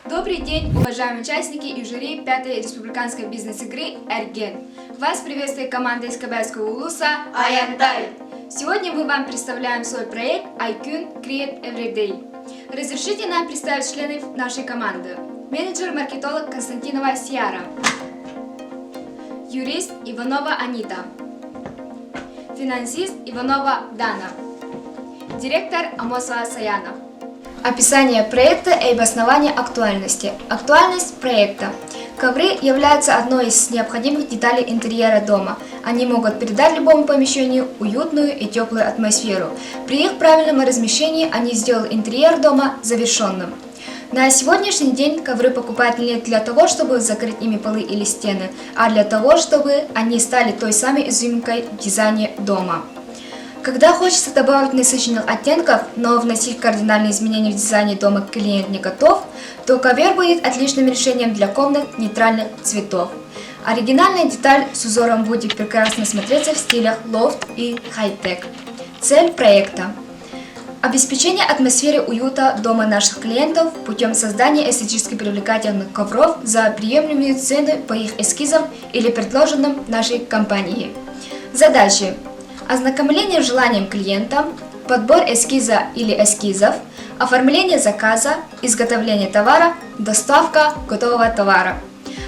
Добрый день, уважаемые участники и жюри 5-й республиканской бизнес-игры «Эрген». Вас приветствует команда из Кабельского улуса «Аянтай». Сегодня мы вам представляем свой проект iQN Create Everyday. Разрешите нам представить членов нашей команды. Менеджер-маркетолог Константинова Сиара. Юрист Иванова Анита. Финансист Иванова Дана. Директор Амосова Саяна. Описание проекта и обоснование актуальности. Актуальность проекта. Ковры являются одной из необходимых деталей интерьера дома. Они могут придать любому помещению уютную и теплую атмосферу. При их правильном размещении они сделают интерьер дома завершенным. На сегодняшний день ковры покупают не для того, чтобы закрыть ими полы или стены, а для того, чтобы они стали той самой изюминкой в дизайне дома. Когда хочется добавить насыщенных оттенков, но вносить кардинальные изменения в дизайне дома клиент не готов, то ковер будет отличным решением для комнат нейтральных цветов. Оригинальная деталь с узором будет прекрасно смотреться в стилях лофт и хай-тек. Цель проекта – обеспечение атмосферы уюта дома наших клиентов путем создания эстетически привлекательных ковров за приемлемые цены по их эскизам или предложенным нашей компанией. Задачи: ознакомление с желанием клиента, подбор эскиза или эскизов, оформление заказа, изготовление товара, доставка готового товара.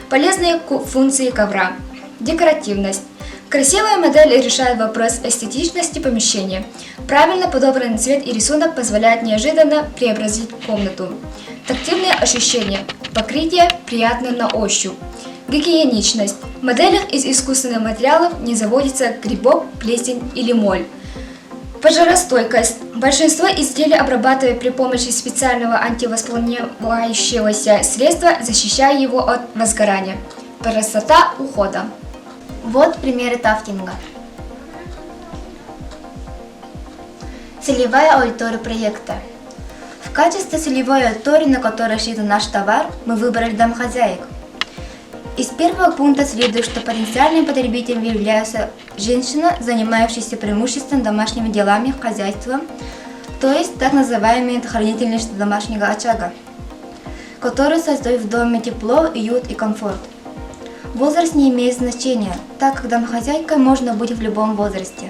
Полезные функции ковра. Декоративность. Красивая модель решает вопрос эстетичности помещения. Правильно подобранный цвет и рисунок позволяют неожиданно преобразить комнату. Тактильные ощущения. Покрытие приятное на ощупь. Гигиеничность. В моделях из искусственных материалов не заводится грибок, плесень или моль. Пожаростойкость. Большинство изделий обрабатывают при помощи специального антивоспламеняющегося средства, защищая его от возгорания. Простота ухода. Вот примеры тафтинга. Целевая аудитория проекта. В качестве целевой аудитории, на которой рассчитан наш товар, мы выбрали домохозяек. Из первого пункта следует, что потенциальным потребителем являются женщины, занимающиеся преимущественно домашними делами хозяйства, то есть так называемые хранительницы домашнего очага, которые создают в доме тепло, уют и комфорт. Возраст не имеет значения, так как домохозяйкой можно быть в любом возрасте.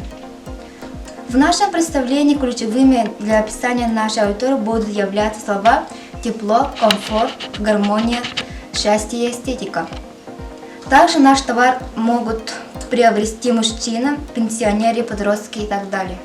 В нашем представлении ключевыми для описания нашей аудитории будут являться слова «тепло», «комфорт», «гармония», «счастье» и «эстетика». Также наш товар могут приобрести мужчины, пенсионеры, подростки и так далее.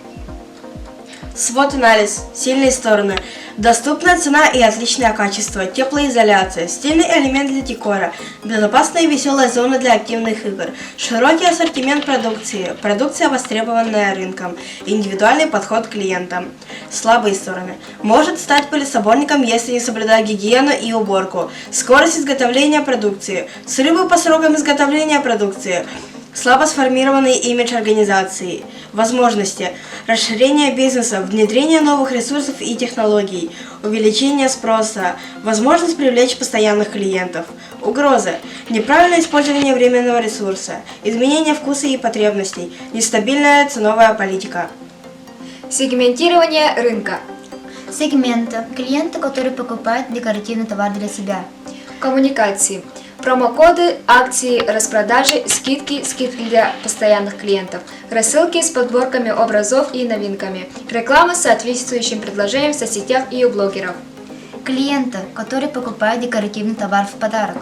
SWOT-анализ. Сильные стороны. Доступная цена и отличное качество. Теплоизоляция. Стильный элемент для декора. Безопасная и веселая зона для активных игр. Широкий ассортимент продукции. Продукция, востребованная рынком. Индивидуальный подход к клиентам. Слабые стороны. Может стать пылесоборником, если не соблюдать гигиену и уборку. Скорость изготовления продукции. Срывы по срокам изготовления продукции. Слабо сформированный имидж организации. Возможности. Расширение бизнеса, внедрение новых ресурсов и технологий, увеличение спроса, возможность привлечь постоянных клиентов. Угрозы. Неправильное использование временного ресурса, изменение вкуса и потребностей, нестабильная ценовая политика. Сегментирование рынка. Сегменты. Клиенты, которые покупают декоративный товар для себя. Коммуникации. Промокоды, акции, распродажи, скидки для постоянных клиентов, рассылки с подборками образов и новинками, реклама с соответствующим предложением в соцсетях и у блогеров. Клиенты, которые покупают декоративный товар в подарок.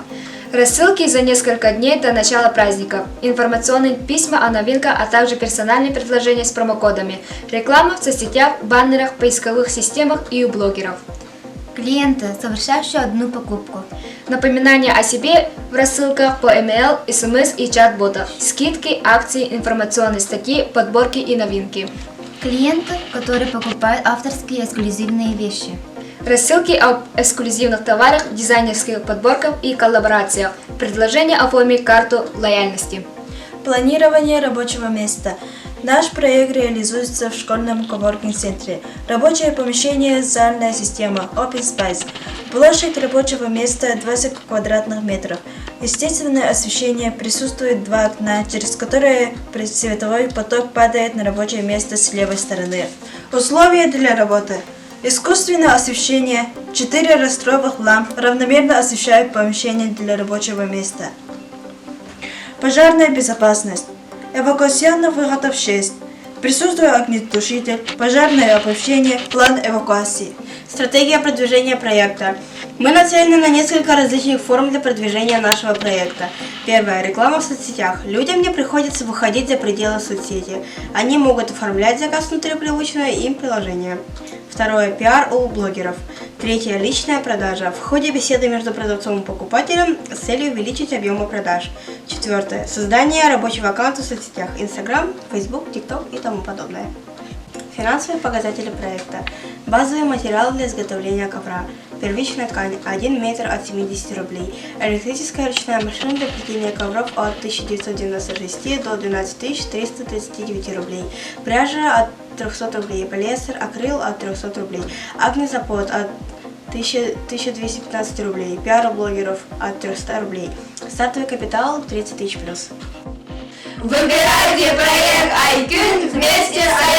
Рассылки за несколько дней до начала праздников, информационные письма о новинках, а также персональные предложения с промокодами, реклама в соцсетях, баннерах, поисковых системах и у блогеров. Клиенты, совершающие одну покупку. Напоминания о себе в рассылках по email, SMS и чат-ботах, скидки, акции, информационные статьи, подборки и новинки. Клиенты, которые покупают авторские эксклюзивные вещи. Рассылки об эксклюзивных товарах, дизайнерских подборках и коллаборациях. Предложение оформить карту лояльности. Планирование рабочего места. Наш проект реализуется в школьном коворкинг-центре. Рабочее помещение, зальная система, Open Space. Площадь рабочего места 20 квадратных метров. Естественное освещение, присутствует 2 окна, через которые световой поток падает на рабочее место с левой стороны. Условия для работы. Искусственное освещение. 4 растровых ламп равномерно освещают помещение для рабочего места. Пожарная безопасность. Эвакуационных выходов 6. Присутствует огнетушитель, пожарное оповещение, план эвакуации. Стратегия продвижения проекта. Мы нацелены на несколько различных форм для продвижения нашего проекта. Первое. Реклама в соцсетях. Людям не приходится выходить за пределы соцсети. Они могут оформлять заказ внутри привычного им приложения. Второе. Пиар у блогеров. Третье. Личная продажа. В ходе беседы между продавцом и покупателем с целью увеличить объемы продаж. Четвертое. Создание рабочего аккаунта в соцсетях. Instagram, Facebook, TikTok и тому подобное. Финансовые показатели проекта. Базовый материал для изготовления ковра. Первичная ткань 1 метр от 70 рублей. Электрическая ручная машина для плетения ковров от 1996 до 12339 рублей. Пряжа от 300 рублей. Полиэстер, акрил от 300 рублей. Агнезапод от 1215 рублей. Пиар у блогеров от 300 рублей. Стартовый капитал 30 тысяч плюс. Выбирайте проект iQN вместе с